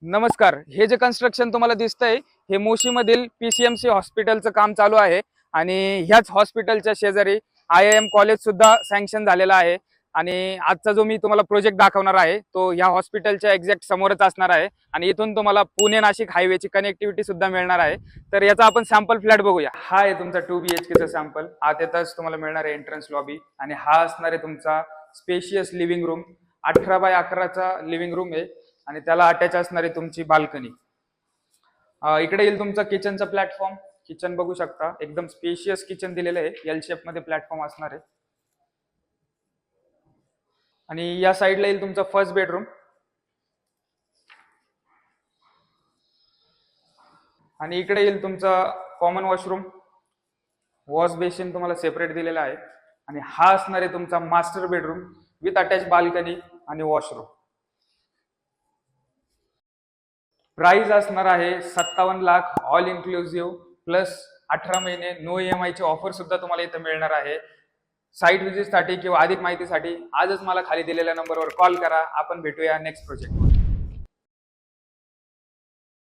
नमस्कार. हे जे कन्स्ट्रक्शन तुम्हाला दिसतंय हे मोशीमधील पीसीएमसी हॉस्पिटलचं काम चालू आहे आणि ह्याच हॉस्पिटलच्या शेजारी IIM कॉलेज सुद्धा सँक्शन झालेला आहे. आणि आजचा जो मी तुम्हाला प्रोजेक्ट दाखवणार आहे तो ह्या हॉस्पिटलच्या एक्झॅक्ट समोरच असणार आहे आणि इथून तुम्हाला पुणे नाशिक हायवेची कनेक्टिव्हिटी सुद्धा मिळणार आहे. तर याचा आपण सॅम्पल फ्लॅट बघूया. हा आहे तुमचा 2 BHK चा सॅम्पल. आत येताच तुम्हाला मिळणार आहे एंट्रन्स लॉबी आणि हा असणार आहे तुमचा स्पेशियस लिव्हिंग रूम. 18x11चा लिव्हिंग रूम आहे आणि त्याला अटॅच असणारी तुमची बाल्कनी. इकडे येईल तुमचा किचनचा प्लॅटफॉर्म. किचन बघू शकता, एकदम स्पेशियस किचन दिलेलं आहे. एल शेप मध्ये प्लॅटफॉर्म असणार आहे. आणि या साईडला येईल तुमचा फर्स्ट बेडरूम. आणि इकडे येईल तुमचा कॉमन वॉशरूम. वॉश बेसिन तुम्हाला सेपरेट दिलेला आहे. आणि हा असणार आहे तुमचा master bedroom with attach balcony आणि वॉशरूम. प्राइस असणार आहे 57 लाख ऑल इन्क्लुसिव्ह प्लस 18 महिने नो EMI ची ऑफर सुद्धा तुम्हाला इथं मिळणार आहे. साईट व्हिजिटसाठी किंवा अधिक माहितीसाठी आजच मला खाली दिलेल्या नंबरवर कॉल करा. आपण भेटूया नेक्स्ट प्रोजेक्ट.